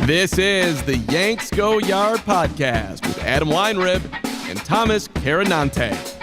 This is the Yanks Go Yard podcast with Adam Weinrib and Thomas Carannante.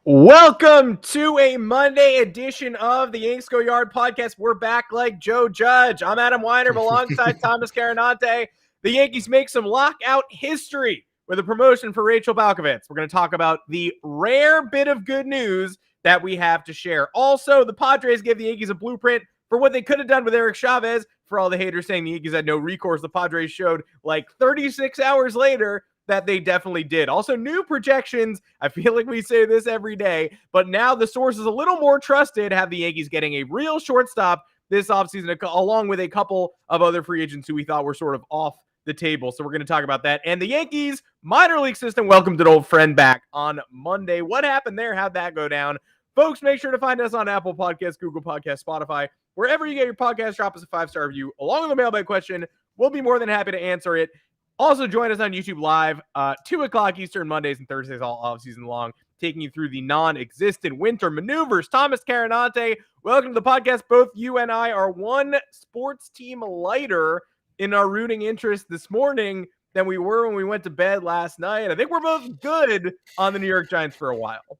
Welcome to a Monday edition of the Yanks Go Yard podcast. We're back like Joe Judge. I'm Adam Weinrib alongside Thomas Carannante. The Yankees make some lockout history with a promotion for Rachel Balkovec. We're going to talk about the rare bit of good news that we have to share. Also, the Padres give the Yankees a blueprint for what they could have done with Eric Chavez. For all the haters saying the Yankees had no recourse, the Padres showed like 36 hours later that they definitely did. Also, new projections. I feel like we say this every day, but now the source is a little more trusted. Have the Yankees getting a real shortstop this offseason, along with a couple of other free agents who we thought were sort of off the table. So we're going to talk about that. And the Yankees minor league system welcomed an old friend back on Monday. What happened there? How'd that go down? Folks, make sure to find us on Apple Podcasts, Google Podcasts, Spotify, wherever you get your podcast. Drop us a 5-star review along with a mailbag question. We'll be more than happy to answer it. Also, join us on YouTube Live, 2 o'clock Eastern, Mondays and Thursdays, all off-season long, taking you through the non-existent winter maneuvers. Thomas Carannante, welcome to the podcast. Both you and I are one sports team lighter in our rooting interest this morning than we were when we went to bed last night. I think we're both good on the New York Giants for a while.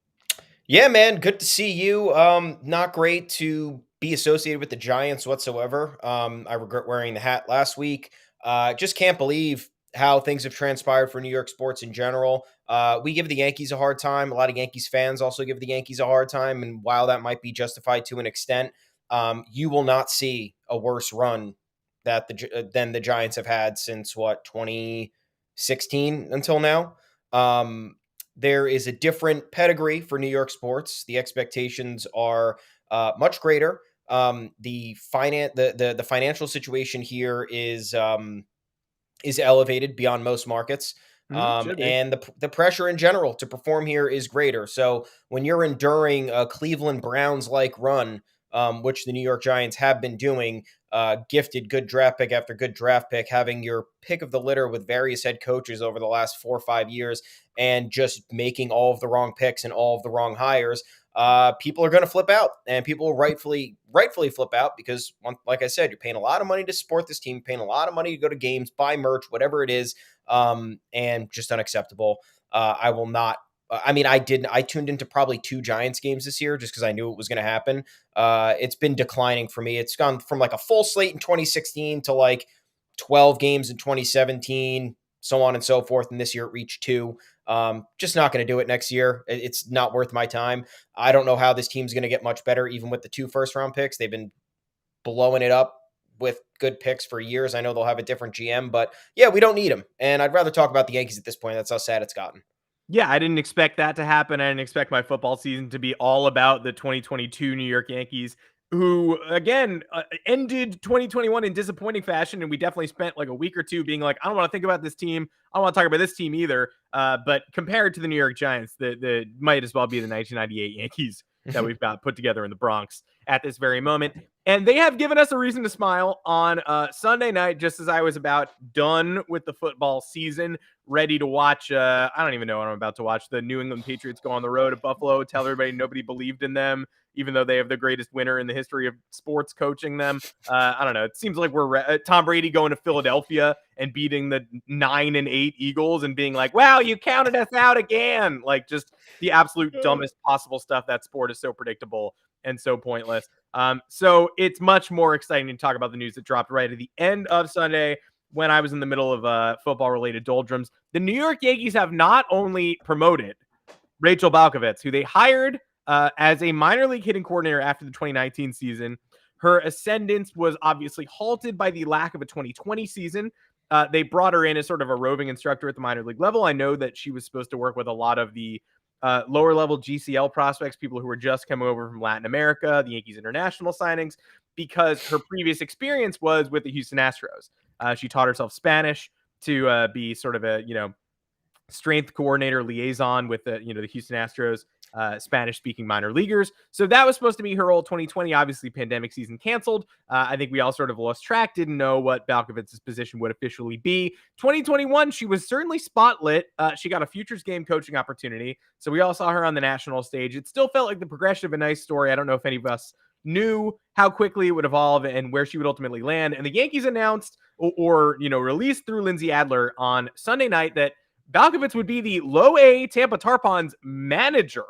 Yeah, man, good to see you. Not great to be associated with the Giants whatsoever. I regret wearing the hat last week. Just can't believe how things have transpired for New York sports in general. We give the Yankees a hard time. A lot of Yankees fans also give the Yankees a hard time. And while that might be justified to an extent, you will not see a worse run than the Giants have had since 2016 until now. There is a different pedigree for New York sports. The expectations are much greater. The financial situation here is elevated beyond most markets. And the pressure in general to perform here is greater. So when you're enduring a Cleveland Browns-like run, which the New York Giants have been doing, gifted good draft pick after good draft pick, having your pick of the litter with various head coaches over the last 4 or 5 years, and just making all of the wrong picks and all of the wrong hires, people are going to flip out, and people will rightfully flip out because, like I said, you're paying a lot of money to support this team, paying a lot of money to go to games, buy merch, whatever it is, and just unacceptable. I will not. I tuned into probably 2 Giants games this year just because I knew it was going to happen. It's been declining for me. It's gone from like a full slate in 2016 to like 12 games in 2017, so on and so forth. And this year it reached 2. Just not going to do it next year. It's not worth my time. I don't know how this team's going to get much better, even with the 2 first-round picks. They've been blowing it up with good picks for years. I know they'll have a different GM, but yeah, we don't need them. And I'd rather talk about the Yankees at this point. That's how sad it's gotten. Yeah, I didn't expect that to happen. I didn't expect my football season to be all about the 2022 New York Yankees, who, again, ended 2021 in disappointing fashion. And we definitely spent like a week or two being like, I don't want to think about this team. I don't want to talk about this team either. But compared to the New York Giants, the might as well be the 1998 Yankees that we've got put together in the Bronx at this very moment. And they have given us a reason to smile on Sunday night, just as I was about done with the football season, ready to watch. I don't even know what I'm about to watch. The New England Patriots go on the road at Buffalo, tell everybody nobody believed in them, even though they have the greatest winner in the history of sports coaching them. I don't know. It seems like we're Tom Brady going to Philadelphia and beating the 9-8 Eagles and being like, wow, you counted us out again. Like just the absolute dumbest possible stuff. That sport is so predictable and so pointless. So it's much more exciting to talk about the news that dropped right at the end of Sunday when I was in the middle of football-related doldrums. The New York Yankees have not only promoted Rachel Balkovec, who they hired as a minor league hitting coordinator after the 2019 season. Her ascendance was obviously halted by the lack of a 2020 season. They brought her in as sort of a roving instructor at the minor league level. I know that she was supposed to work with a lot of the lower level GCL prospects, people who were just coming over from Latin America, the Yankees international signings, because her previous experience was with the Houston Astros. She taught herself Spanish to be sort of a, strength coordinator liaison with the Houston Astros, Spanish-speaking minor leaguers. So that was supposed to be her role. 2020, obviously, pandemic season canceled. I think we all sort of lost track, didn't know what Balkovec's position would officially be. 2021, she was certainly spotlit. She got a Futures game coaching opportunity, so we all saw her on the national stage. It still felt like the progression of a nice story. I don't know if any of us knew how quickly it would evolve and where she would ultimately land. And the Yankees announced or released through Lindsay Adler on Sunday night that Balkovec would be the low A Tampa Tarpons manager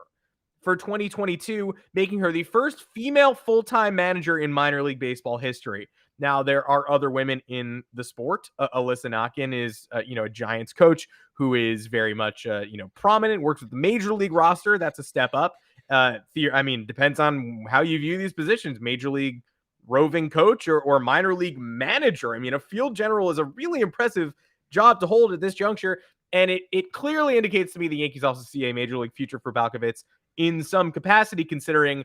for 2022, making her the first female full-time manager in minor league baseball history. Now, there are other women in the sport. Alyssa Knockin is, a Giants coach who is very much, prominent, works with the major league roster. That's a step up. Depends on how you view these positions, major league roving coach or minor league manager. I mean, a field general is a really impressive job to hold at this juncture. And it clearly indicates to me the Yankees also see a major league future for Balkovec in some capacity, considering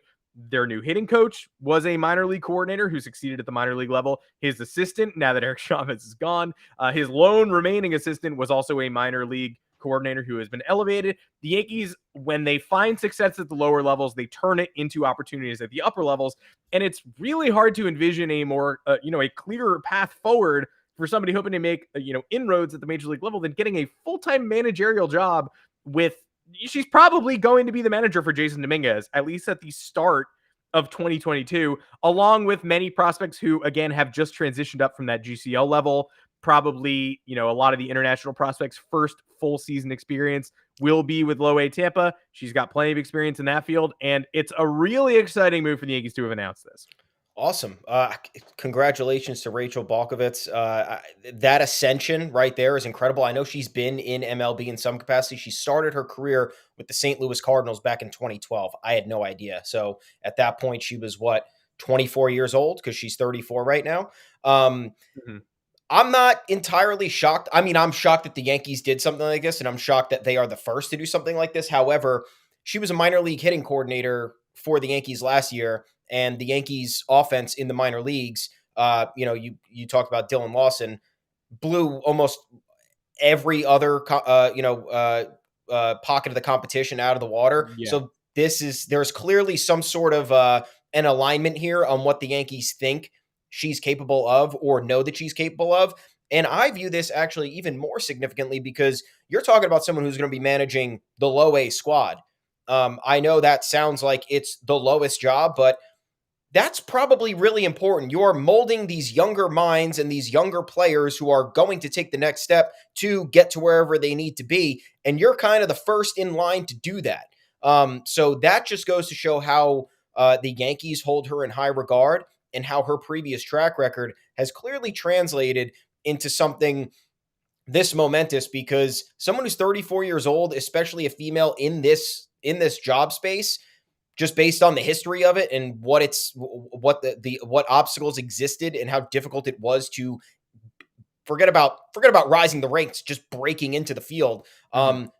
their new hitting coach was a minor league coordinator who succeeded at the minor league level. His assistant, now that Eric Chavez is gone, his lone remaining assistant was also a minor league coordinator who has been elevated. The Yankees, when they find success at the lower levels, they turn it into opportunities at the upper levels. And it's really hard to envision a more, a clearer path forward for somebody hoping to make, inroads at the major league level than getting a full-time managerial job with. She's probably going to be the manager for Jason Dominguez, at least at the start of 2022, along with many prospects who, again, have just transitioned up from that GCL level. Probably, a lot of the international prospects' first full season experience will be with Low A Tampa. She's got plenty of experience in that field, and it's a really exciting move for the Yankees to have announced this. Awesome. Congratulations to Rachel Balkovec. That ascension right there is incredible. I know she's been in MLB in some capacity. She started her career with the St. Louis Cardinals back in 2012. I had no idea. So at that point, she was 24 years old, because she's 34 right now. I'm not entirely shocked. I mean, I'm shocked that the Yankees did something like this, and I'm shocked that they are the first to do something like this. However, she was a minor league hitting coordinator for the Yankees last year, and the Yankees offense in the minor leagues, you talked about Dylan Lawson, blew almost every other, pocket of the competition out of the water. Yeah. So there's clearly some sort of an alignment here on what the Yankees think she's capable of or know that she's capable of. And I view this actually even more significantly because you're talking about someone who's going to be managing the low A squad. I know that sounds like it's the lowest job, but that's probably really important. You're molding these younger minds and these younger players who are going to take the next step to get to wherever they need to be. And you're kind of the first in line to do that. So that just goes to show how the Yankees hold her in high regard and how her previous track record has clearly translated into something this momentous, because someone who's 34 years old, especially a female in this job space, just based on the history of it and what obstacles existed and how difficult it was to forget about rising the ranks, just breaking into the field.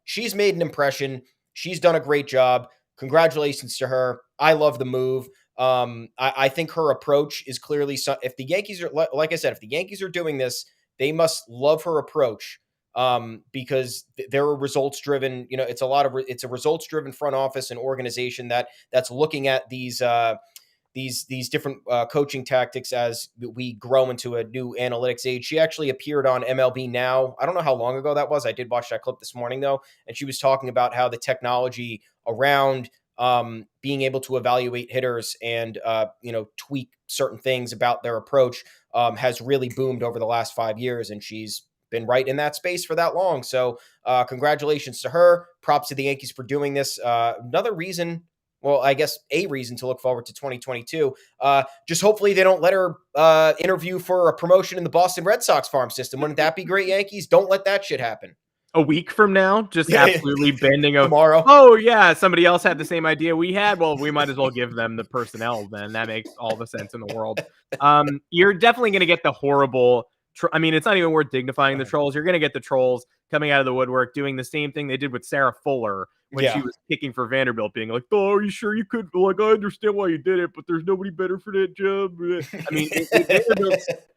She's made an impression. She's done a great job. Congratulations to her. I love the move. I think her approach is clearly, if the Yankees are, like I said, if the Yankees are doing this, they must love her approach. Because they're a results driven, it's a results driven front office and organization that's looking at these different coaching tactics as we grow into a new analytics age. She actually appeared on MLB Now. I don't know how long ago that was. I did watch that clip this morning though. And she was talking about how the technology around being able to evaluate hitters and, tweak certain things about their approach has really boomed over the last 5 years. And she's been right in that space for that long. So congratulations to her. Props to the Yankees for doing this. Another reason, well, I guess a reason to look forward to 2022. Just hopefully they don't let her interview for a promotion in the Boston Red Sox farm system. Wouldn't that be great, Yankees? Don't let that shit happen. A week from now, just absolutely bending over. Tomorrow. Oh, yeah, somebody else had the same idea we had. Well, we might as well give them the personnel then. That makes all the sense in the world. You're definitely going to get the horrible... it's not even worth dignifying the trolls. You're going to get the trolls coming out of the woodwork doing the same thing they did with Sarah Fuller when she was kicking for Vanderbilt, being like, "Oh, are you sure you could? Like, I understand why you did it, but there's nobody better for that job." I mean,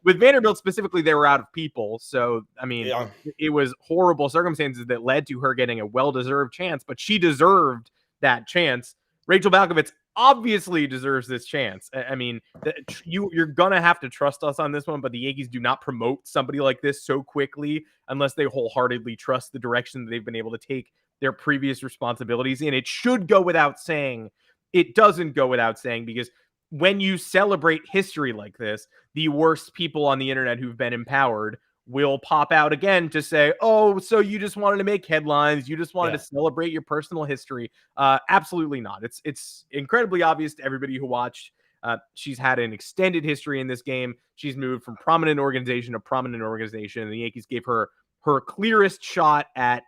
with Vanderbilt specifically, they were out of people. So, it was horrible circumstances that led to her getting a well-deserved chance, but she deserved that chance. Rachel Balkovec obviously deserves this chance. I mean, you're going to have to trust us on this one, but the Yankees do not promote somebody like this so quickly unless they wholeheartedly trust the direction that they've been able to take their previous responsibilities in. It should go without saying. It doesn't go without saying because when you celebrate history like this, the worst people on the internet who've been empowered will pop out again to say, oh, so you just wanted to make headlines. You just wanted to celebrate your personal history. Absolutely not. It's incredibly obvious to everybody who watched. She's had an extended history in this game. She's moved from prominent organization to prominent organization. And the Yankees gave her clearest shot at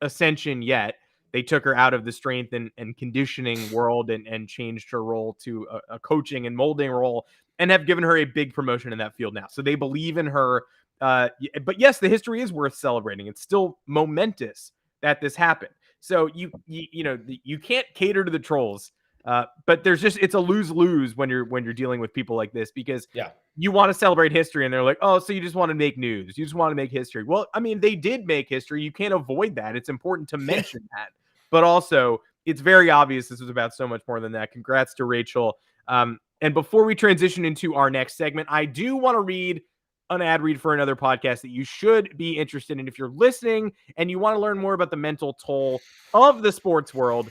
ascension yet. They took her out of the strength and conditioning world and changed her role to a coaching and molding role, and have given her a big promotion in that field now. So they believe in her. But yes, the history is worth celebrating. It's still momentous that this happened. So you can't cater to the trolls. But it's a lose-lose when you're dealing with people like this, because you want to celebrate history and they're like, oh, so you just want to make news. You just want to make history. Well, I mean, they did make history. You can't avoid that. It's important to mention that. But also, it's very obvious this was about so much more than that. Congrats to Rachel. And before we transition into our next segment, I do want to read an ad read for another podcast that you should be interested in. If you're listening and you want to learn more about the mental toll of the sports world,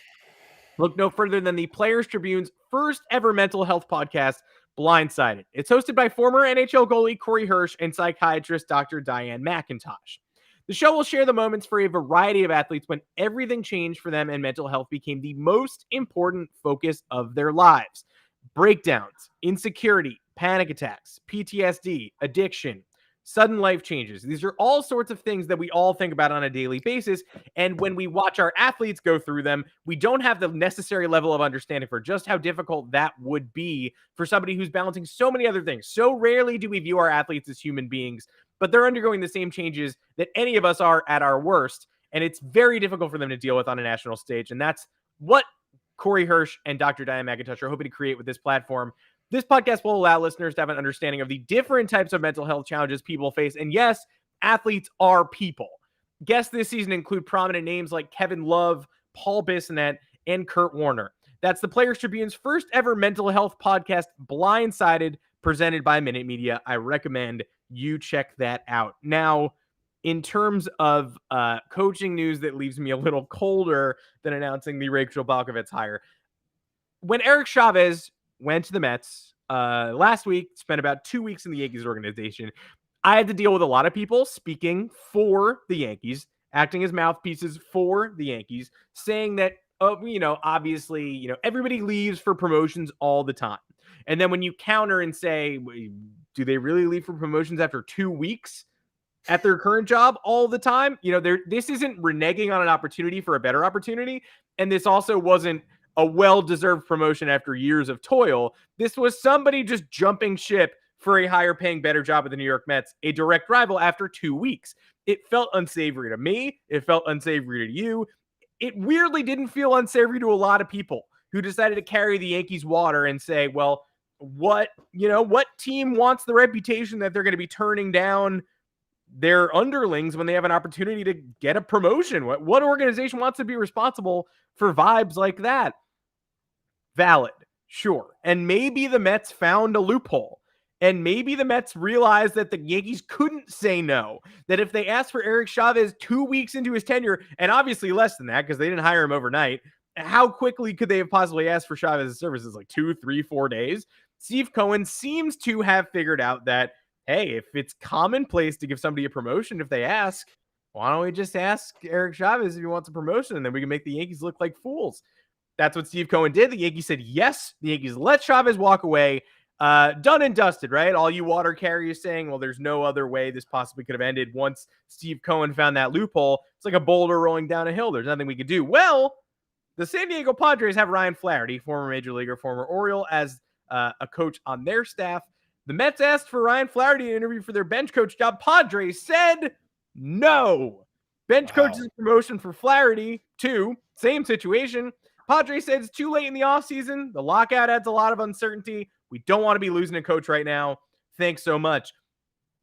look no further than the Players Tribune's first ever mental health podcast, Blindsided. It's hosted by former NHL goalie Corey Hirsch and psychiatrist Dr. Diane McIntosh. The show will share the moments for a variety of athletes when everything changed for them and mental health became the most important focus of their lives. Breakdowns, insecurity, panic attacks, PTSD, addiction, sudden life changes. These are all sorts of things that we all think about on a daily basis. And when we watch our athletes go through them, we don't have the necessary level of understanding for just how difficult that would be for somebody who's balancing so many other things. So rarely do we view our athletes as human beings, but they're undergoing the same changes that any of us are at our worst. And it's very difficult for them to deal with on a national stage. And that's what Corey Hirsch and Dr. Diane McIntosh are hoping to create with this platform. This podcast will allow listeners to have an understanding of the different types of mental health challenges people face. And yes, athletes are people. Guests this season include prominent names like Kevin Love, Paul Bissonnette, and Kurt Warner. That's the Players Tribune's first ever mental health podcast, Blindsided, presented by Minute Media. I recommend you check that out. Now, in terms of coaching news that leaves me a little colder than announcing the Rachel Balkovec hire, when Eric Chavez went to the Mets last week, spent about 2 weeks in the Yankees organization, I had to deal with a lot of people speaking for the Yankees, acting as mouthpieces for the Yankees, saying that, obviously, everybody leaves for promotions all the time. And then when you counter and say, do they really leave for promotions after 2 weeks at their current job all the time? This isn't reneging on an opportunity for a better opportunity. And this also wasn't a well-deserved promotion after years of toil. This was somebody just jumping ship for a higher paying, better job at the New York Mets, a direct rival after 2 weeks. It felt unsavory to me. It felt unsavory to you. It weirdly didn't feel unsavory to a lot of people who decided to carry the Yankees water and say, well, what team wants the reputation that they're going to be turning down their underlings when they have an opportunity to get a promotion? What organization wants to be responsible for vibes like that? Valid, sure. And maybe the Mets found a loophole. And maybe the Mets realized that the Yankees couldn't say no. That if they asked for Eric Chavez 2 weeks into his tenure, and obviously less than that because they didn't hire him overnight, how quickly could they have possibly asked for Chavez's services? Like 2, 3, 4 days? Steve Cohen seems to have figured out that, hey, if it's commonplace to give somebody a promotion if they ask, why don't we just ask Eric Chavez if he wants a promotion, and then we can make the Yankees look like fools? That's what Steve Cohen did. The Yankees said yes. The Yankees let Chavez walk away. Done and dusted, right? All you water carriers saying, well, there's no other way this possibly could have ended once Steve Cohen found that loophole. It's like a boulder rolling down a hill. There's nothing we could do. Well, the San Diego Padres have Ryan Flaherty, former Major Leaguer, former Oriole, as a coach on their staff. The Mets asked for Ryan Flaherty to interview for their bench coach job. Padres said no. Bench coach's promotion for Flaherty, too. Same situation. Padres said it's too late in the offseason. The lockout adds a lot of uncertainty. We don't want to be losing a coach right now. Thanks so much.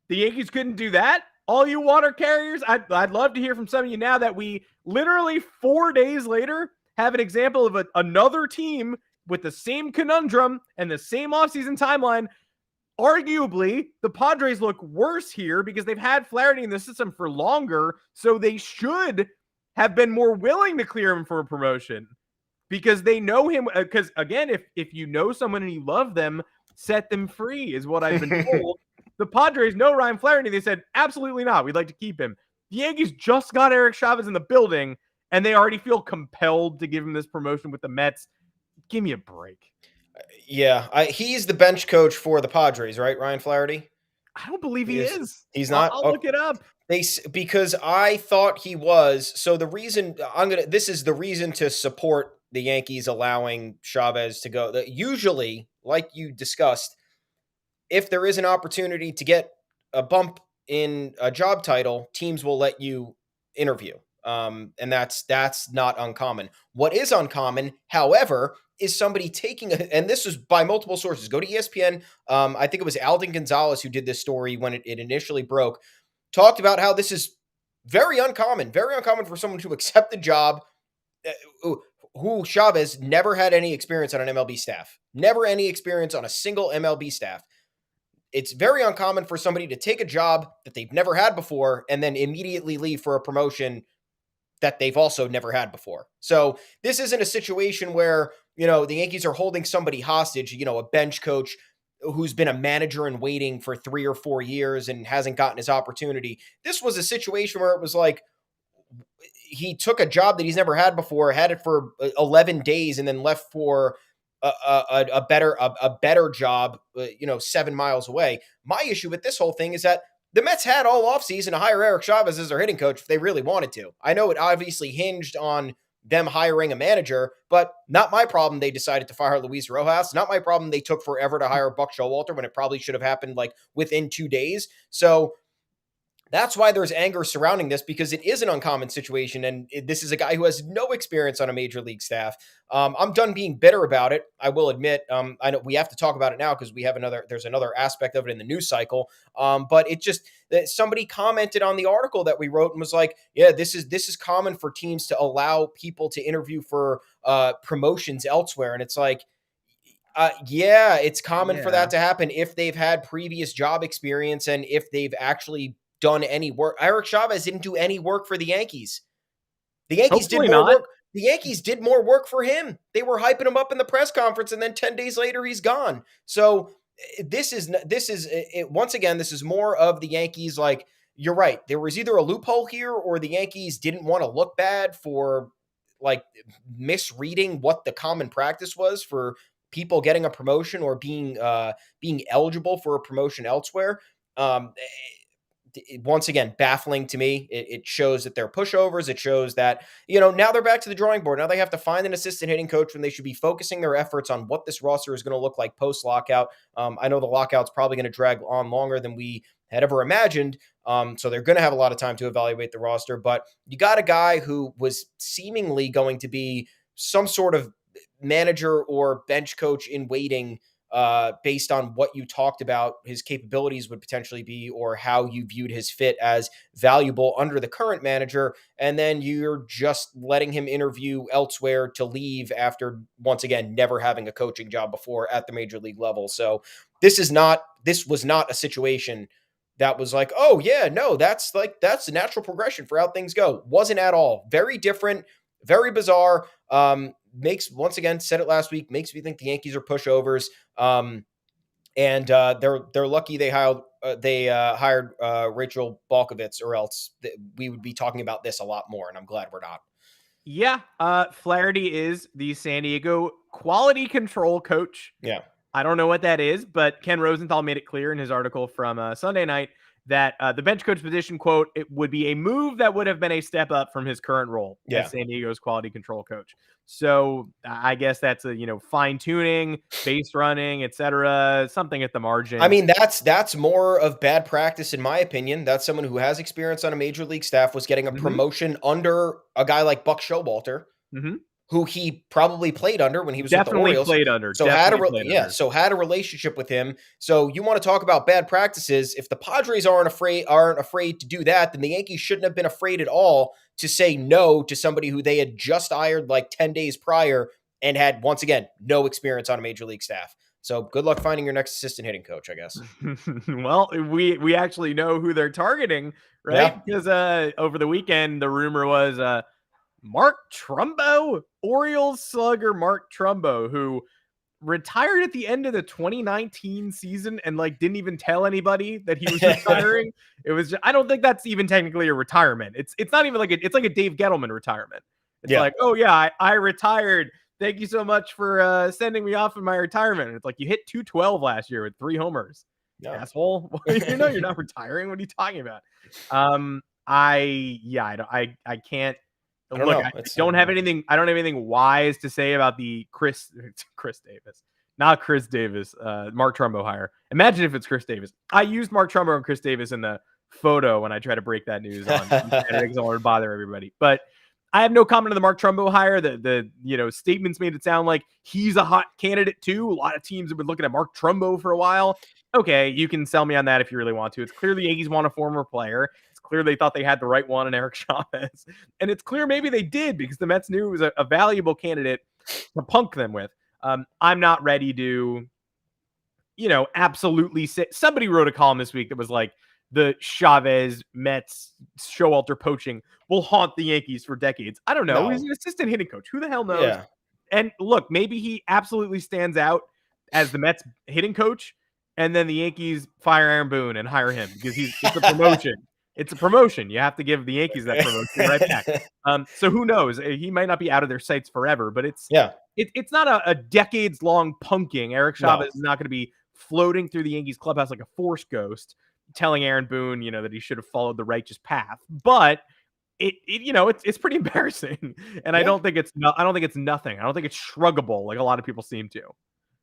The Yankees couldn't do that. All you water carriers, I'd love to hear from some of you now that we literally 4 days later have an example of another team with the same conundrum and the same offseason timeline. Arguably, the Padres look worse here because they've had Flaherty in the system for longer, so they should have been more willing to clear him for a promotion because they know him. Because again, if you know someone and you love them, set them free is what I've been told. The Padres know Ryan Flaherty. They said, absolutely not. We'd like to keep him. The Yankees just got Eric Chavez in the building, and they already feel compelled to give him this promotion with the Mets. Give me a break. Yeah, he's the bench coach for the Padres, right, Ryan Flaherty? I don't believe he is. He's not? I'll look it up. Because I thought he was. So the reason this is the reason to support the Yankees allowing Chavez to go. Usually, like you discussed, if there is an opportunity to get a bump in a job title, teams will let you interview. And that's not uncommon. What is uncommon, however, is somebody taking and this was by multiple sources. Go to ESPN. I think it was Alden Gonzalez who did this story when it initially broke. Talked about how this is very uncommon for someone to accept the job who Chavez never had any experience on an MLB staff, never any experience on a single MLB staff. It's very uncommon for somebody to take a job that they've never had before and then immediately leave for a promotion that they've also never had before. So this isn't a situation where, the Yankees are holding somebody hostage, a bench coach who's been a manager in waiting for 3 or 4 years and hasn't gotten his opportunity. This was a situation where it was like he took a job that he's never had before, had it for 11 days, and then left for a better job, 7 miles away. My issue with this whole thing is that the Mets had all offseason to hire Eric Chavez as their hitting coach if they really wanted to. I know it obviously hinged on them hiring a manager, but not my problem they decided to fire Luis Rojas. Not my problem they took forever to hire Buck Showalter when it probably should have happened like within 2 days. So that's why there's anger surrounding this, because it is an uncommon situation. And this is a guy who has no experience on a major league staff. I'm done being bitter about it. I will admit, I know we have to talk about it now because there's another aspect of it in the news cycle. But it just, that somebody commented on the article that we wrote and was like, yeah, this is common for teams to allow people to interview for promotions elsewhere. And it's like, yeah, it's common for that to happen if they've had previous job experience and if they've actually done any work. Eric Chavez didn't do any work for the Yankees. The Yankees did more work. The Yankees did more work for him. They were hyping him up in the press conference, and then 10 days later, he's gone. So this is once again, this is more of the Yankees. Like, you're right. There was either a loophole here, or the Yankees didn't want to look bad for like misreading what the common practice was for people getting a promotion or being eligible for a promotion elsewhere. Once again, baffling to me. It shows that they're pushovers. It shows that, now they're back to the drawing board. Now they have to find an assistant hitting coach when they should be focusing their efforts on what this roster is going to look like post-lockout. I know the lockout's probably going to drag on longer than we had ever imagined. So they're going to have a lot of time to evaluate the roster. But you got a guy who was seemingly going to be some sort of manager or bench coach in waiting, based on what you talked about his capabilities would potentially be, or how you viewed his fit as valuable under the current manager. And then you're just letting him interview elsewhere to leave after, once again, never having a coaching job before at the major league level. So this was not a situation that was like, oh yeah, no, that's the natural progression for how things go. Wasn't at all. Very different, very bizarre. Once again, said it last week, makes me think the Yankees are pushovers. And they're lucky they hired Rachel Balkovec, or else we would be talking about this a lot more. And I'm glad we're not. Yeah. Flaherty is the San Diego quality control coach. Yeah. I don't know what that is, but Ken Rosenthal made it clear in his article from Sunday night that the bench coach position, quote, it would be a move that would have been a step up from his current role as San Diego's quality control coach. So I guess that's a, fine tuning, base running, etc., something at the margin. I mean, that's more of bad practice, in my opinion. That's someone who has experience on a major league staff, was getting a promotion under a guy like Buck Showalter, who he probably played under when he was with the Orioles. Played under. So had a relationship with him. So you want to talk about bad practices? If the Padres aren't afraid to do that, then the Yankees shouldn't have been afraid at all to say no to somebody who they had just hired like 10 days prior and had, once again, no experience on a major league staff. So good luck finding your next assistant hitting coach, I guess. Well, we actually know who they're targeting, right? Because over the weekend, the rumor was Mark Trumbo, Orioles slugger Mark Trumbo, who retired at the end of the 2019 season and like didn't even tell anybody that he was retiring. It was just, I don't think that's even technically a retirement. It's not even like it's like a Dave Gettleman retirement. It's like, oh yeah, I retired. Thank you so much for sending me off in my retirement. And it's like you hit 212 last year with 3 homers. No. Asshole. You're not retiring. What are you talking about? I can't. I don't have anything. I don't have anything wise to say about the Chris Davis, not Chris Davis, Mark Trumbo hire. Imagine if it's Chris Davis. I used Mark Trumbo and Chris Davis in the photo when I try to break that news on Saturday because I want to bother everybody. But I have no comment on the Mark Trumbo hire. The statements made it sound like he's a hot candidate too. A lot of teams have been looking at Mark Trumbo for a while. Okay, you can sell me on that if you really want to. It's clear the Yankees want a former player. It's clear they thought they had the right one in Eric Chavez. And it's clear maybe they did because the Mets knew it was a valuable candidate to punk them with. I'm not ready to, absolutely say. Somebody wrote a column this week that was like, the Chavez Mets Showalter poaching will haunt the Yankees for decades. I don't know. No. He's an assistant hitting coach. Who the hell knows? Yeah. And look, maybe he absolutely stands out as the Mets hitting coach. And then the Yankees fire Aaron Boone and hire him because it's a promotion. It's a promotion. You have to give the Yankees that promotion right back. So who knows? He might not be out of their sights forever, but it's not a decades long punking. Eric Chavez is not going to be floating through the Yankees clubhouse like a force ghost, telling Aaron Boone, that he should have followed the righteous path. But it's pretty embarrassing, and I don't think it's nothing. I don't think it's shruggable like a lot of people seem to.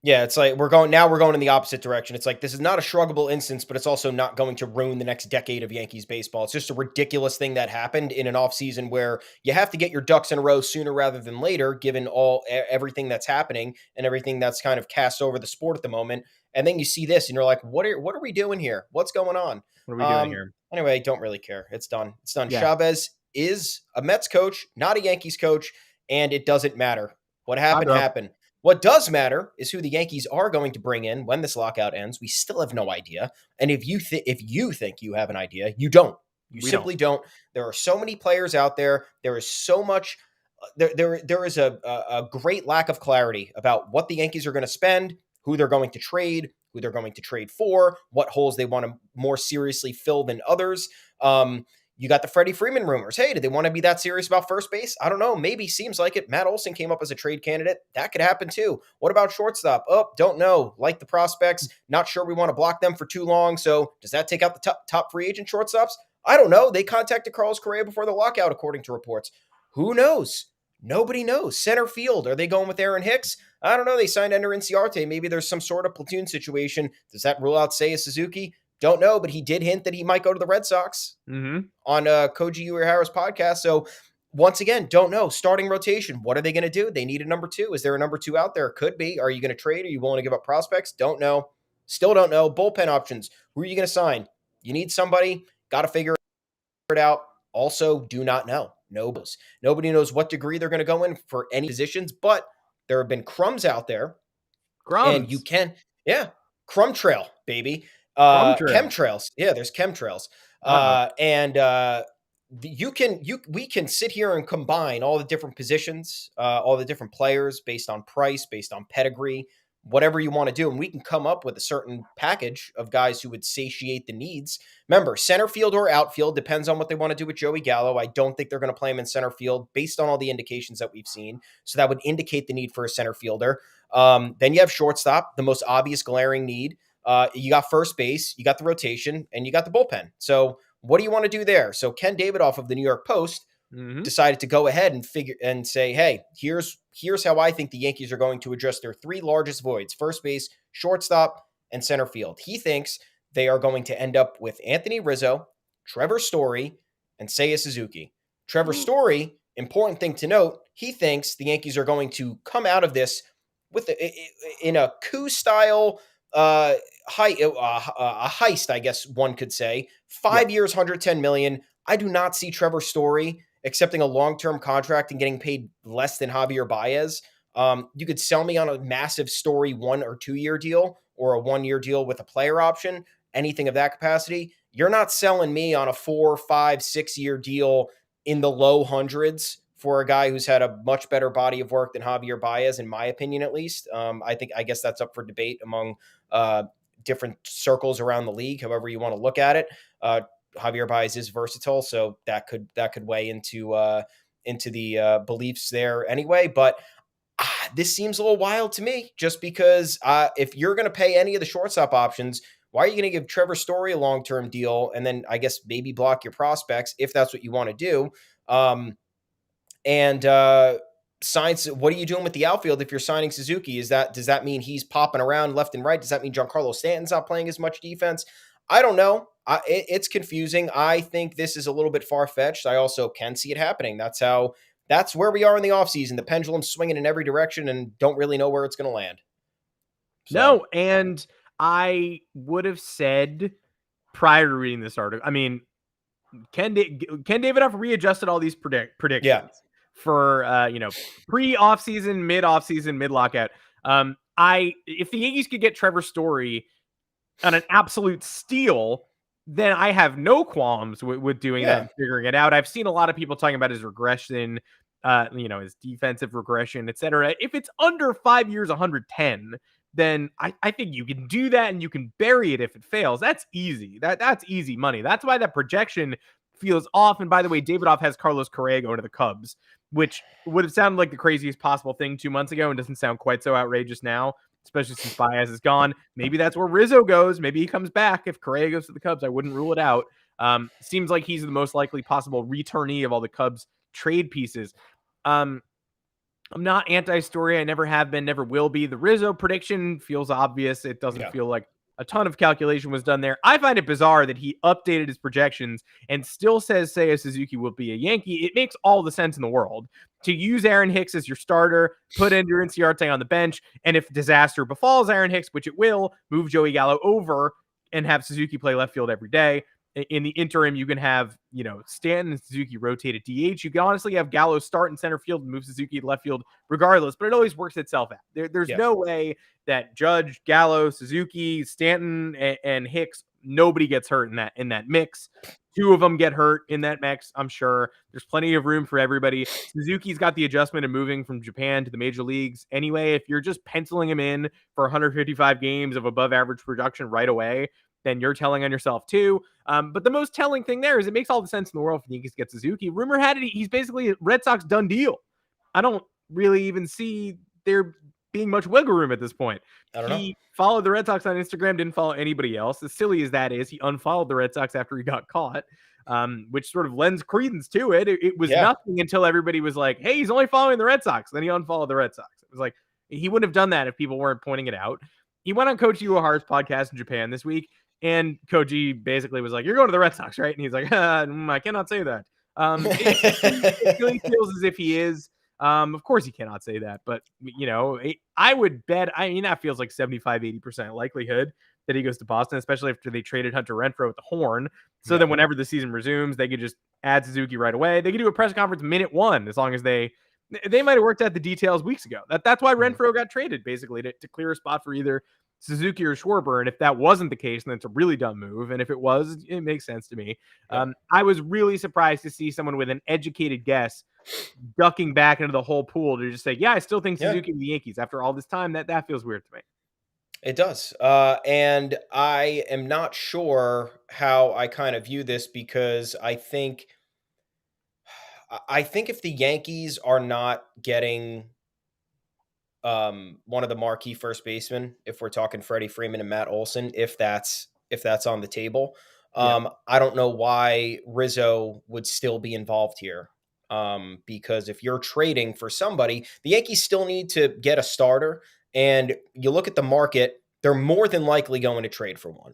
Yeah, it's like we're going in the opposite direction. It's like this is not a shruggable instance, but it's also not going to ruin the next decade of Yankees baseball. It's just a ridiculous thing that happened in an offseason where you have to get your ducks in a row sooner rather than later, given everything that's happening and everything that's kind of cast over the sport at the moment. And then you see this and you're like, what are we doing here? What's going on? What are we doing here? Anyway, don't really care. It's done. Yeah. Chavez is a Mets coach, not a Yankees coach, and it doesn't matter. What happened. What does matter is who the Yankees are going to bring in when this lockout ends. We still have no idea. And if you think you have an idea, you don't. You simply don't. There are so many players out there. There is so much. There is a great lack of clarity about what the Yankees are going to spend, who they're going to trade, who they're going to trade for, what holes they want to more seriously fill than others. You got the Freddie Freeman rumors. Hey, do they want to be that serious about first base? I don't know. Maybe. Seems like it. Matt Olson came up as a trade candidate. That could happen too. What about shortstop? Oh, don't know. Like the prospects. Not sure we want to block them for too long. So does that take out the top free agent shortstops? I don't know. They contacted Carlos Correa before the lockout, according to reports. Who knows? Nobody knows. Center field. Are they going with Aaron Hicks? I don't know. They signed Ender Inciarte. Maybe there's some sort of platoon situation. Does that rule out Seiya Suzuki? Don't know, but he did hint that he might go to the Red Sox on Koji Uehara's podcast. So once again, don't know. Starting rotation. What are they going to do? They need a number 2. Is there a number 2 out there? Could be. Are you going to trade? Are you willing to give up prospects? Don't know. Still don't know. Bullpen options. Who are you going to sign? You need somebody. Got to figure it out. Also, do not know. Nobody knows what degree they're going to go in for any positions, but there have been crumbs out there. Crumbs. And you can, crumb trail, baby. Chemtrails. Yeah, there's chemtrails. We can sit here and combine all the different positions, all the different players based on price, based on pedigree, whatever you want to do. And we can come up with a certain package of guys who would satiate the needs. Remember, center field or outfield depends on what they want to do with Joey Gallo. I don't think they're going to play him in center field based on all the indications that we've seen. So that would indicate the need for a center fielder. Then you have shortstop, the most obvious glaring need. You got first base, you got the rotation, and you got the bullpen. So what do you want to do there? So Ken Davidoff of the New York Post decided to go ahead and say, hey, here's how I think the Yankees are going to address their 3 largest voids: first base, shortstop, and center field. He thinks they are going to end up with Anthony Rizzo, Trevor Story, and Seiya Suzuki. Trevor Story, important thing to note, he thinks the Yankees are going to come out of this with in a coup style a heist, I guess one could say. 5 years, $110 million. I do not see Trevor Story accepting a long-term contract and getting paid less than Javier Baez. You could sell me on a massive Story 1 or 2 year deal or a 1 year deal with a player option, anything of that capacity. You're not selling me on a 4, 5, 6 year deal in the low hundreds for a guy who's had a much better body of work than Javier Baez, in my opinion, at least. I guess that's up for debate among different circles around the league, however you want to look at it. Javier Baez is versatile, so that could weigh into the beliefs there anyway. But this seems a little wild to me, just because if you're going to pay any of the shortstop options, why are you going to give Trevor Story a long-term deal and then I guess maybe block your prospects if that's what you want to do? Signs. What are you doing with the outfield if you're signing Suzuki? Does that mean he's popping around left and right? Does that mean Giancarlo Stanton's not playing as much defense? I don't know. It's confusing. I think this is a little bit far-fetched. I also can see it happening. That's where we are in the offseason. The pendulum's swinging in every direction and don't really know where it's going to land. So. No, and I would have said prior to reading this article, I mean, Ken Davidoff readjusted all these predictions for pre-offseason, mid-offseason, mid-lockout. If the Yankees could get Trevor Story on an absolute steal, then I have no qualms with doing that and figuring it out. I've seen a lot of people talking about his regression, his defensive regression, etc. If it's under 5 years, 110, then I think you can do that and you can bury it if it fails. That's easy. That's easy money. That's why that projection feels off. And by the way, Davidoff has Carlos Correa going to the Cubs, which would have sounded like the craziest possible thing 2 months ago and doesn't sound quite so outrageous now, especially since Baez is gone. Maybe that's where Rizzo goes. Maybe he comes back. If Correa goes to the Cubs, I wouldn't rule it out. Seems like he's the most likely possible returnee of all the Cubs trade pieces. I'm not anti-Story. I never have been, never will be. The Rizzo prediction feels obvious. It doesn't feel like a ton of calculation was done there. I find it bizarre that he updated his projections and still says Seiya Suzuki will be a Yankee. It makes all the sense in the world to use Aaron Hicks as your starter, put Ender Inciarte on the bench, and if disaster befalls Aaron Hicks, which it will, move Joey Gallo over and have Suzuki play left field every day. In the interim, you can have, Stanton and Suzuki rotate at DH. You can honestly have Gallo start in center field and move Suzuki to left field regardless, but it always works itself out. There's no way that Judge, Gallo, Suzuki, Stanton, and Hicks, nobody gets hurt in that mix. Two of them get hurt in that mix, I'm sure. There's plenty of room for everybody. Suzuki's got the adjustment of moving from Japan to the major leagues. Anyway, if you're just penciling him in for 155 games of above average production right away, then you're telling on yourself too. But the most telling thing there is it makes all the sense in the world for the Yankees to get Suzuki. Rumor had it he's basically a Red Sox done deal. I don't really even see there being much wiggle room at this point. He followed the Red Sox on Instagram, didn't follow anybody else. As silly as that is, he unfollowed the Red Sox after he got caught, which sort of lends credence to it. It was nothing until everybody was like, hey, he's only following the Red Sox. Then he unfollowed the Red Sox. It was like, he wouldn't have done that if people weren't pointing it out. He went on Coach Iwaharu's podcast in Japan this week, and Koji basically was like, you're going to the Red Sox, right? And he's like, I cannot say that. It really feels as if he is. Of course he cannot say that, but I would bet, that feels like 75, 80% likelihood that he goes to Boston, especially after they traded Hunter Renfroe with the horn. So then whenever the season resumes, they could just add Suzuki right away. They could do a press conference minute one, as long as they might have worked out the details weeks ago. That's why Renfroe got traded, basically, to clear a spot for either Suzuki or Schwarber. And if that wasn't the case, then it's a really dumb move. And if it was, it makes sense to me. I was really surprised to see someone with an educated guess ducking back into the whole pool to just say, I still think Suzuki and the Yankees after all this time. That feels weird to me. It does. And I am not sure how I kind of view this, because I think if the Yankees are not getting one of the marquee first basemen, if we're talking Freddie Freeman and Matt Olson, if that's on the table, I don't know why Rizzo would still be involved here. Because if you're trading for somebody, the Yankees still need to get a starter, and you look at the market, they're more than likely going to trade for one.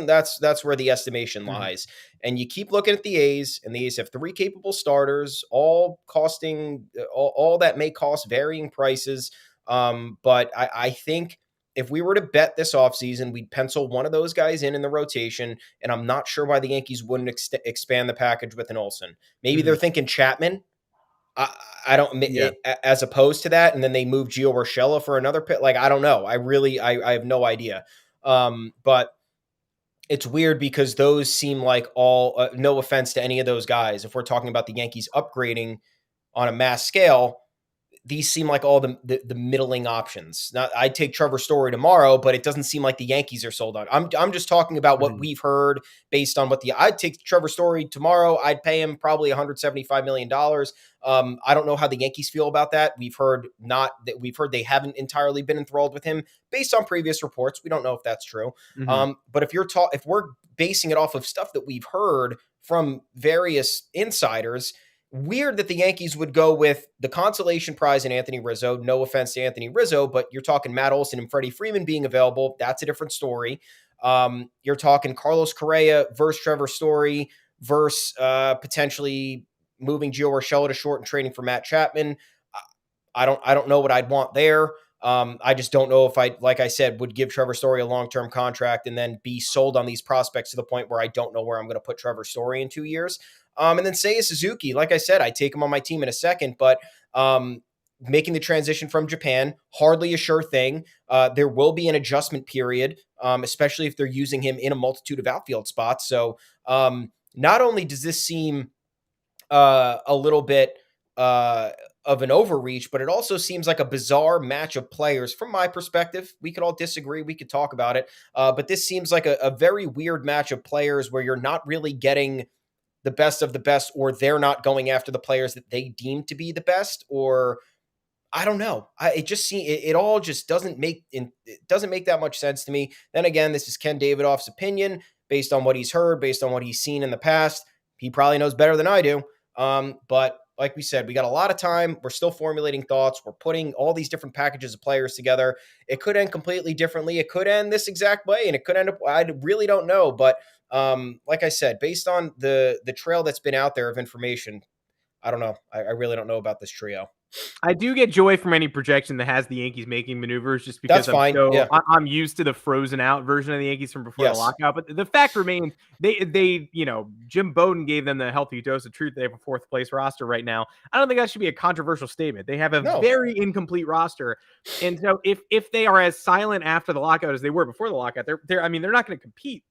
That's where the estimation lies. And you keep looking at the A's, and the A's have three capable starters, all costing all that may cost varying prices. But I think if we were to bet this offseason, we'd pencil one of those guys in the rotation, and I'm not sure why the Yankees wouldn't expand the package with an Olson. Maybe they're thinking Chapman. I don't, as opposed to that, and then they move Gio Urshela for another pit. Like, I don't know. I have no idea. But it's weird because those seem like all, no offense to any of those guys, if we're talking about the Yankees upgrading on a mass scale, these seem like all the middling options. Now, I'd take Trevor Story tomorrow, but it doesn't seem like the Yankees are sold on. I'm just talking about what we've heard based on I'd take Trevor Story tomorrow. I'd pay him probably $175 million. I don't know how the Yankees feel about that. We've heard they haven't entirely been enthralled with him based on previous reports. We don't know if that's true. But if we're basing it off of stuff that we've heard from various insiders, weird that the Yankees would go with the consolation prize in Anthony Rizzo. No offense to Anthony Rizzo, but you're talking Matt Olson and Freddie Freeman being available. That's a different story. You're talking Carlos Correa versus Trevor Story versus potentially moving Gio Urshela to short and trading for Matt Chapman. I don't know what I'd want there. I just don't know if like I said, would give Trevor Story a long-term contract and then be sold on these prospects to the point where I don't know where I'm going to put Trevor Story in 2 years. And then Seiya Suzuki, like I said, I'd take him on my team in a second, but making the transition from Japan, hardly a sure thing. There will be an adjustment period, especially if they're using him in a multitude of outfield spots. So not only does this seem a little bit of an overreach, but it also seems like a bizarre match of players from my perspective. We could all disagree. We could talk about it. But this seems like a very weird match of players where you're not really getting the best of the best, or they're not going after the players that they deem to be the best, or I don't know. It all just doesn't make that much sense to me. Then again, this is Ken Davidoff's opinion based on what he's heard, based on what he's seen in the past. He probably knows better than I do. But like we said, we got a lot of time. We're still formulating thoughts. We're putting all these different packages of players together. It could end completely differently. It could end this exact way, and it could end up, I really don't know. But like I said, based on the trail that's been out there of information, I don't know. I really don't know about this trio. I do get joy from any projection that has the Yankees making maneuvers, just because I'm used to the frozen out version of the Yankees from before the lockout. But the fact remains, they Jim Bowden gave them the healthy dose of truth. They have a 4th place roster right now. I don't think that should be a controversial statement. They have a very incomplete roster, and so if they are as silent after the lockout as they were before the lockout, they're not going to compete.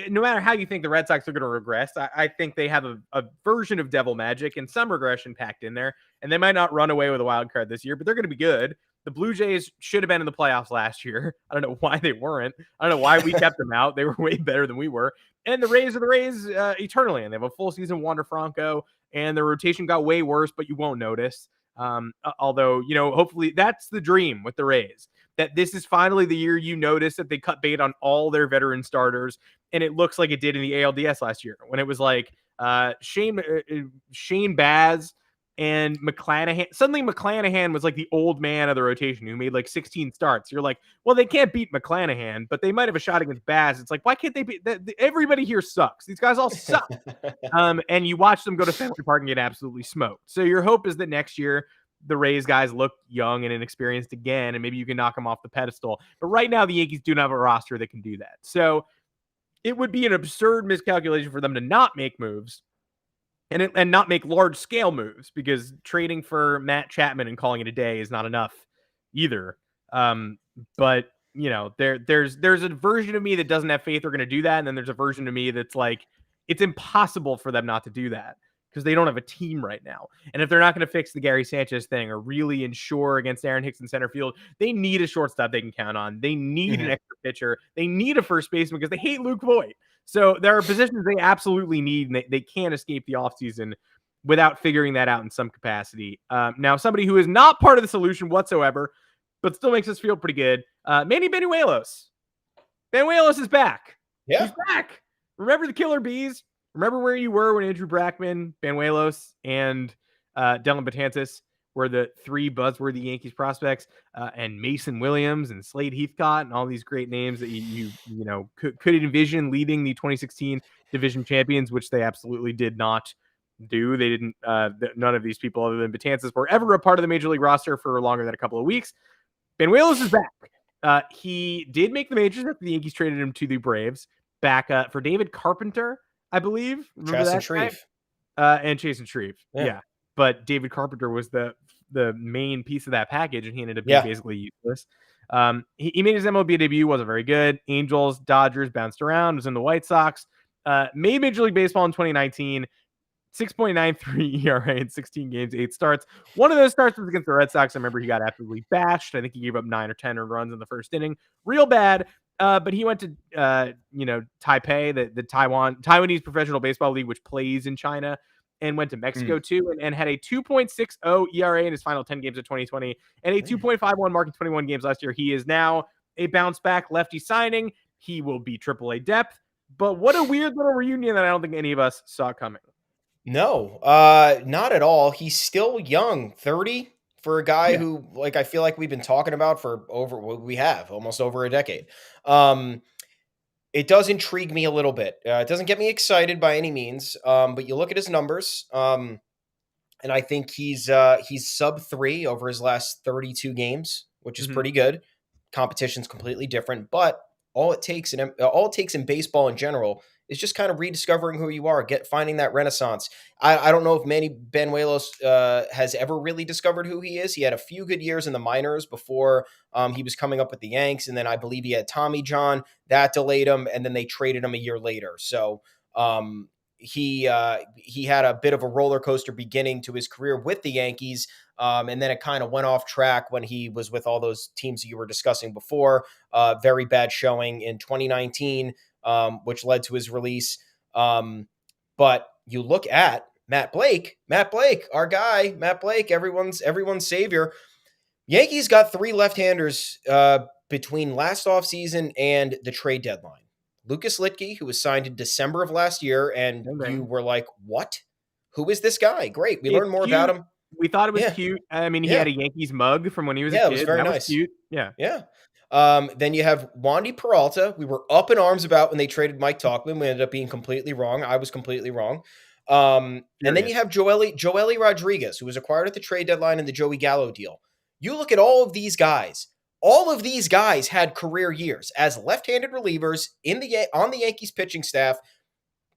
No matter how you think the Red Sox are going to regress, I think they have a version of devil magic and some regression packed in there, and they might not run away with a wild card this year, but they're going to be good. The Blue Jays should have been in the playoffs last year. I don't know why they weren't. I don't know why we kept them out. They were way better than we were. And the Rays are the Rays eternally, and they have a full season Wander Franco, and their rotation got way worse, but you won't notice. Although, hopefully that's the dream with the Rays, that this is finally the year you notice that they cut bait on all their veteran starters. And it looks like it did in the ALDS last year, when it was like Shane Baz and McClanahan. Suddenly McClanahan was like the old man of the rotation who made like 16 starts. You're like, well, they can't beat McClanahan, but they might have a shot against Baz. It's like, why can't they beat everybody here sucks. These guys all suck. And you watch them go to Fenway Park and get absolutely smoked. So your hope is that next year the Rays guys look young and inexperienced again, and maybe you can knock them off the pedestal. But right now the Yankees do not have a roster that can do that. So it would be an absurd miscalculation for them to not make moves and not make large scale moves, because trading for Matt Chapman and calling it a day is not enough either. But there's a version of me that doesn't have faith they're going to do that. And then there's a version of me that's like, it's impossible for them not to do that, because they don't have a team right now. And if they're not going to fix the Gary Sanchez thing or really ensure against Aaron Hicks in center field, they need a shortstop they can count on. They need an extra pitcher. They need a first baseman, because they hate Luke Voigt. So there are positions they absolutely need, and they can't escape the offseason without figuring that out in some capacity. Now, somebody who is not part of the solution whatsoever, but still makes us feel pretty good, Manny Banuelos. Banuelos is back. Yeah. He's back. Remember the Killer Bees? Remember where you were when Andrew Brackman, Banuelos, and Dylan Betances were the 3 buzzworthy Yankees prospects, and Mason Williams and Slade Heathcott and all these great names that you could envision leading the 2016 division champions, which they absolutely did not do. They didn't. None of these people other than Betances were ever a part of the major league roster for longer than a couple of weeks. Banuelos is back. He did make the majors after the Yankees traded him to the Braves back for David Carpenter, I believe. Chase and Shreve. And Chase and Shreve. Yeah. But David Carpenter was the main piece of that package, and he ended up being basically useless. He made his MLB debut, wasn't very good. Angels, Dodgers, bounced around, was in the White Sox, made Major League Baseball in 2019, 6.93 ERA in 16 games, 8 starts. One of those starts was against the Red Sox. I remember he got absolutely bashed. I think he gave up 9 or 10 runs in the first inning. Real bad. But he went to, Taipei, the Taiwanese Professional Baseball League, which plays in China, and went to Mexico too, and had a 2.60 ERA in his final 10 games of 2020 and a 2.51 mark in 21 games last year. He is now a bounce back lefty signing. He will be AAA depth. But what a weird little reunion that I don't think any of us saw coming. No, not at all. He's still young, 30 for a guy who, like, I feel like we've been talking about for almost over a decade. It does intrigue me a little bit. It doesn't get me excited by any means, but you look at his numbers, and I think he's sub 3 over his last 32 games, which is pretty good. Competition's completely different, but all it takes in baseball in general is just kind of rediscovering who you are, finding that renaissance. I don't know if Manny Banuelos has ever really discovered who he is. He had a few good years in the minors before he was coming up with the Yanks, and then I believe he had Tommy John. That delayed him, and then they traded him a year later. So he had a bit of a roller coaster beginning to his career with the Yankees. And then it kind of went off track when he was with all those teams you were discussing before. Very bad showing in 2019, which led to his release. But you look at Matt Blake, our guy, Matt Blake, everyone's savior. Yankees got 3 left-handers between last offseason and the trade deadline. Lucas Litke, who was signed in December of last year, and you were like, what? Who is this guy? Great. We learned more about him. We thought it was cute. I mean, he had a Yankees mug from when he was a kid. Yeah, it was very nice. Was cute. Yeah. Then you have Wandy Peralta. We were up in arms about when they traded Mike Tauchman. We ended up being completely wrong. I was completely wrong. And then you have Joely Rodriguez, who was acquired at the trade deadline in the Joey Gallo deal. You look at all of these guys. All of these guys had career years as left-handed relievers on the Yankees pitching staff.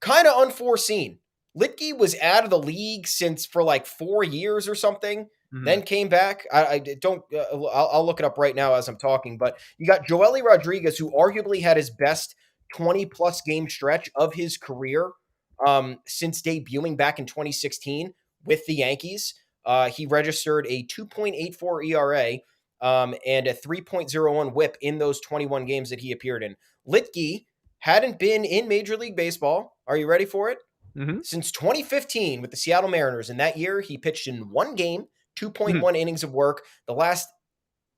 Kind of unforeseen. Litke was out of the league for like 4 years or something, then came back. I'll look it up right now as I'm talking, but you got Joely Rodriguez, who arguably had his best 20-plus game stretch of his career since debuting back in 2016 with the Yankees. He registered a 2.84 ERA and a 3.01 whip in those 21 games that he appeared in. Litke hadn't been in Major League Baseball. Are you ready for it? Since 2015 with the Seattle Mariners. And that year, he pitched in 1 game, 2.1 innings of work. The last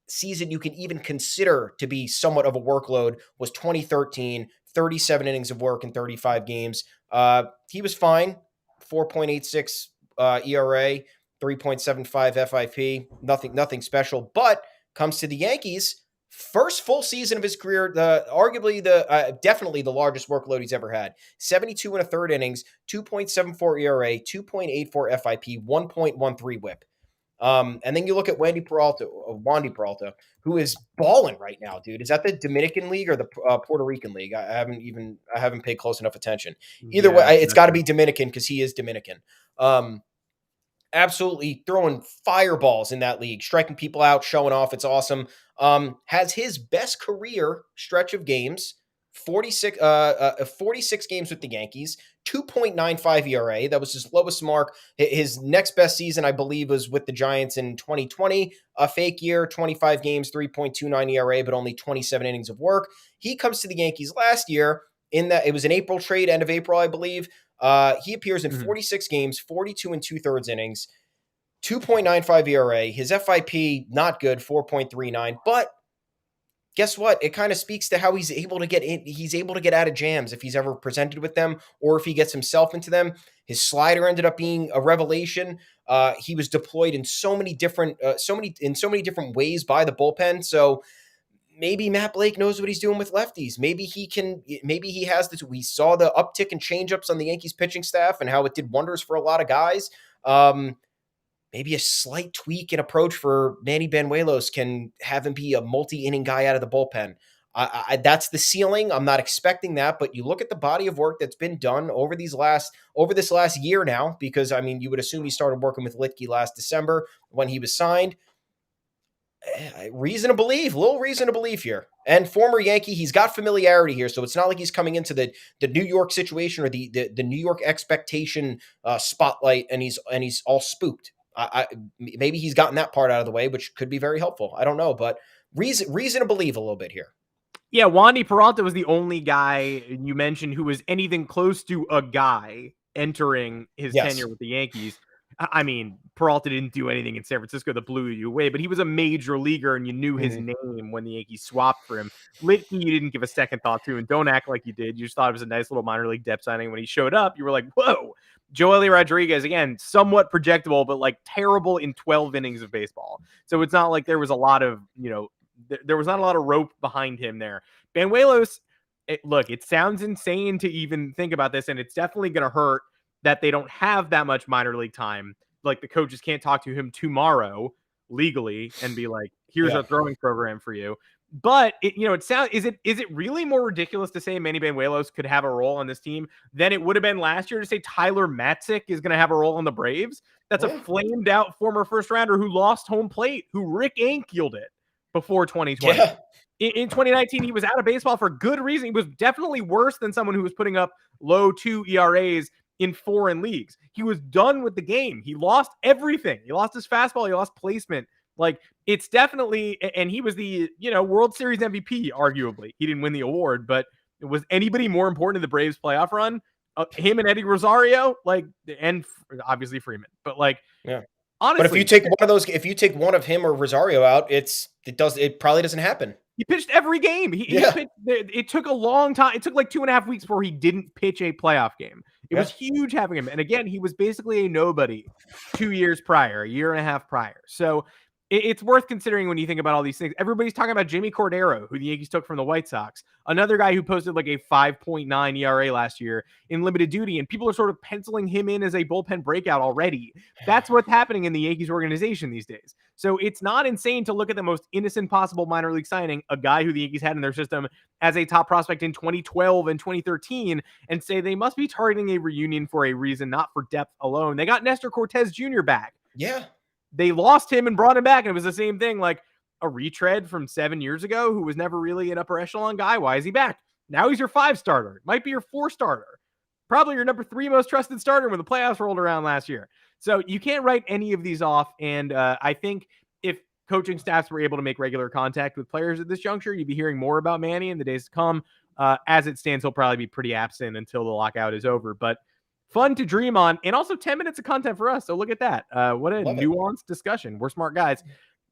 season you can even consider to be somewhat of a workload was 2013, 37 innings of work in 35 games. He was fine, 4.86 ERA, 3.75 FIP, nothing special, but comes to the Yankees, first full season of his career, definitely the largest workload he's ever had. 72 and a third innings, 2.74 ERA, 2.84 FIP, 1.13 whip. And then you look at Wandy Peralta, who is balling right now, dude. Is that the Dominican League or the Puerto Rican League? I haven't paid close enough attention. Either way, it's got to be Dominican because he is Dominican. Absolutely throwing fireballs in that league, striking people out, showing off. It's awesome. Has his best career stretch of games, 46 games with the Yankees, 2.95 ERA. That was his lowest mark. His next best season, I believe, was with the Giants in 2020, a fake year, 25 games, 3.29 ERA, but only 27 innings of work. He comes to the Yankees last year in that it was an April trade, end of April, I believe. He appears in 46 games, 42 and 2/3 innings, 2.95 ERA. His FIP, not good, 4.39. But guess what? It kind of speaks to how he's able to get in. He's able to get out of jams if he's ever presented with them or if he gets himself into them. His slider ended up being a revelation. He was deployed in so many different ways by the bullpen. So maybe Matt Blake knows what he's doing with lefties. Maybe he has this. We saw the uptick in changeups on the Yankees pitching staff and how it did wonders for a lot of guys. Maybe a slight tweak in approach for Manny Banuelos can have him be a multi-inning guy out of the bullpen. That's the ceiling. I'm not expecting that, but you look at the body of work that's been done over this last year now, because I mean, you would assume he started working with Litke last December when he was signed. Reason to believe, little reason to believe here. And former Yankee, he's got familiarity here, so it's not like he's coming into the New York situation or the New York expectation spotlight, and he's all spooked. Maybe he's gotten that part out of the way, which could be very helpful. I don't know, but reason to believe a little bit here. Yeah, Wandy Peralta was the only guy you mentioned who was anything close to a guy entering his tenure with the Yankees. I mean, Peralta didn't do anything in San Francisco that blew you away, but he was a major leaguer and you knew his name when the Yankees swapped for him. Litke, you didn't give a second thought to, and don't act like you did. You just thought it was a nice little minor league depth signing. When he showed up, you were like, whoa. Joely Rodriguez, again, somewhat projectable, but like terrible in 12 innings of baseball. So it's not like there was a lot of, there was not a lot of rope behind him there. Banuelos, look, it sounds insane to even think about this, and it's definitely going to hurt that they don't have that much minor league time. Like the coaches can't talk to him tomorrow legally and be like, here's a throwing program for you. But it sounds, is it really more ridiculous to say Manny Banuelos could have a role on this team than it would have been last year to say Tyler Matzik is going to have a role on the Braves? That's a flamed out former first rounder who lost home plate, who Rick Ankiel'd it before 2020. Yeah. In 2019, he was out of baseball for good reason. He was definitely worse than someone who was putting up low 2 ERAs in foreign leagues. He was done with the game. He lost everything. He lost his fastball. He lost placement. Like, it's definitely, and he was the, World Series MVP, arguably. He didn't win the award, but was anybody more important in the Braves playoff run? Him and Eddie Rosario, and obviously Freeman. But honestly. But if you take one of him or Rosario out, it probably doesn't happen. He pitched every game. It took a long time. It took like 2.5 weeks before he didn't pitch a playoff game. It was huge having him. And again, he was basically a nobody 2 years prior, a year and a half prior. So it's worth considering when you think about all these things. Everybody's talking about Jimmy Cordero, who the Yankees took from the White Sox, another guy who posted like a 5.9 ERA last year in limited duty, and people are sort of penciling him in as a bullpen breakout already. That's what's happening in the Yankees organization these days. So it's not insane to look at the most innocent possible minor league signing, a guy who the Yankees had in their system as a top prospect in 2012 and 2013, and say they must be targeting a reunion for a reason, not for depth alone. They got Nestor Cortez Jr. back. Yeah. They lost him and brought him back, and it was the same thing, like a retread from 7 years ago who was never really an upper echelon guy. Why is he back? Now he's your 5 starter. Might be your 4 starter. Probably your number 3 most trusted starter when the playoffs rolled around last year. So you can't write any of these off, and I think if coaching staffs were able to make regular contact with players at this juncture, you'd be hearing more about Manny in the days to come. As it stands, he'll probably be pretty absent until the lockout is over, but fun to dream on, and also 10 minutes of content for us. So look at that. What a nuanced discussion. We're smart guys.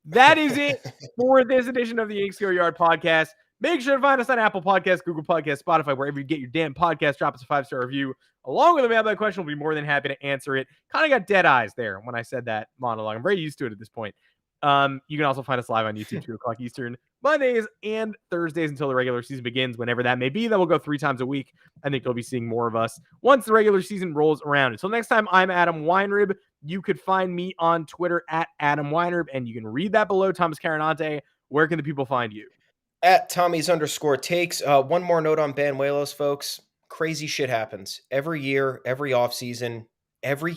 That is it for this edition of the Yanks Go Yard podcast. Make sure to find us on Apple Podcasts, Google Podcasts, Spotify, wherever you get your damn podcast. Drop us a 5-star review along with a mailbag question. We'll be more than happy to answer it. Kind of got dead eyes there when I said that monologue. I'm very used to it at this point. You can also find us live on YouTube, 2 o'clock Eastern, Mondays and Thursdays until the regular season begins, whenever that may be. Then we'll go 3 times a week. I think you'll be seeing more of us once the regular season rolls around. Until next time, I'm Adam Weinrib. You could find me on Twitter at Adam Weinrib, and you can read that below. Thomas Carannante, where can the people find you? At Tommy's_takes. One more note on Banuelos, folks. Crazy shit happens every year, every offseason. Every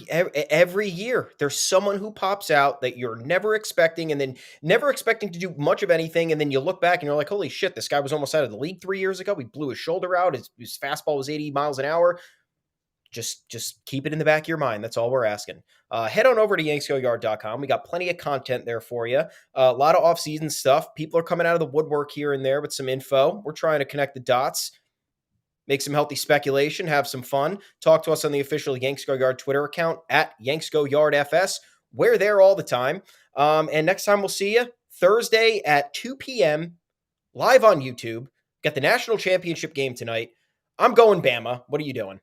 year there's someone who pops out that you're never expecting, and then never expecting to do much of anything, and then you look back and you're like, holy shit, this guy was almost out of the league 3 years ago. He blew his shoulder out. His fastball was 80 miles an hour. Just keep it in the back of your mind. That's all we're asking. Head on over to yanksgoyard.com. We got plenty of content there for you. A lot of off-season stuff. People are coming out of the woodwork here and there with some info. We're trying to connect the dots. Make some healthy speculation, have some fun. Talk to us on the official Yanks Go Yard Twitter account at Yanks Go Yard FS. We're there all the time. And next time we'll see you Thursday at 2 p.m. live on YouTube. Got the national championship game tonight. I'm going Bama. What are you doing?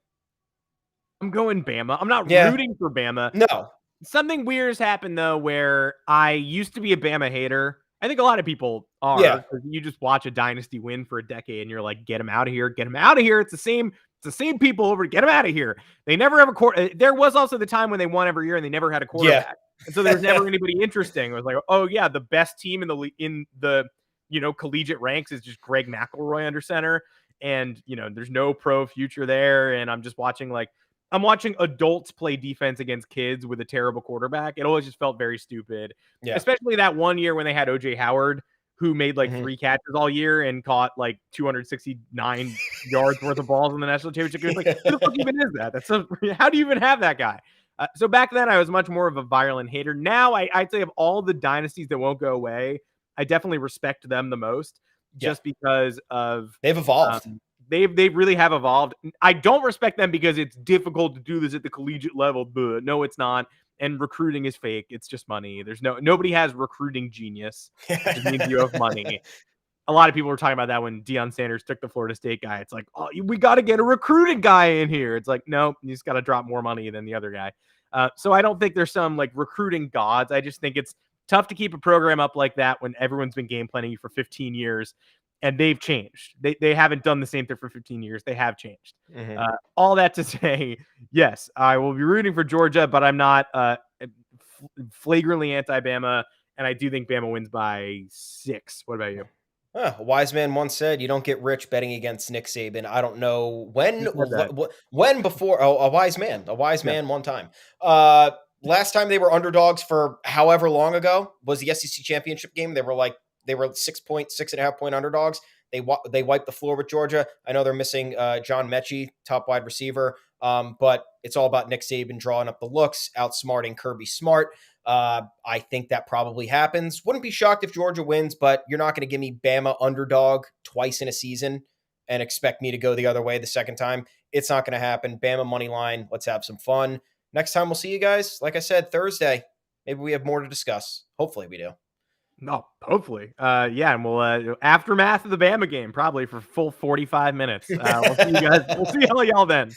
I'm going Bama. I'm not rooting for Bama. No. Something weird has happened, though, where I used to be a Bama hater. I think a lot of people are. Yeah. You just watch a dynasty win for a decade and you're like, get him out of here. Get him out of here. It's the same people over. Get him out of here. They never have a quarter. There was also the time when they won every year and they never had a quarterback. Yeah. And so there was never anybody interesting. It was like, oh yeah, the best team in the collegiate ranks is just Greg McElroy under center. And, there's no pro future there. And I'm just watching like I'm watching adults play defense against kids with a terrible quarterback. It always just felt very stupid, especially that one year when they had OJ Howard, who made like 3 catches all year and caught like 269 yards worth of balls in the national championship. It was like, who the fuck even is that? How do you even have that guy? So back then, I was much more of a violent hater. Now, I'd say of all the dynasties that won't go away, I definitely respect them the most, just because of they've evolved. They really have evolved. I don't respect them because it's difficult to do this at the collegiate level. But no, it's not. And recruiting is fake. It's just money. Nobody has recruiting genius. It means you have money. A lot of people were talking about that when Deion Sanders took the Florida State guy. It's like, oh, we got to get a recruiting guy in here. It's like, no, you just got to drop more money than the other guy. So I don't think there's some like recruiting gods. I just think it's tough to keep a program up like that when everyone's been game planning you for 15 years. And they've changed. They haven't done the same thing for 15 years. They have changed. All that to say, yes, I will be rooting for Georgia, but I'm not flagrantly anti-Bama, and I do think Bama wins by 6. What about you? A wise man once said, "You don't get rich betting against Nick Saban." I don't know when before. Oh, a wise man one time. Last time they were underdogs for however long ago was the SEC championship game. They were 6.5 point underdogs. They wiped the floor with Georgia. I know they're missing John Mechie, top wide receiver, but it's all about Nick Saban drawing up the looks, outsmarting Kirby Smart. I think that probably happens. Wouldn't be shocked if Georgia wins, but you're not going to give me Bama underdog twice in a season and expect me to go the other way the second time. It's not going to happen. Bama money line. Let's have some fun. Next time we'll see you guys, like I said, Thursday. Maybe we have more to discuss. Hopefully we do. No, hopefully. And we'll aftermath of the Bama game, probably for full 45 minutes. We'll see you guys. We'll see all y'all then.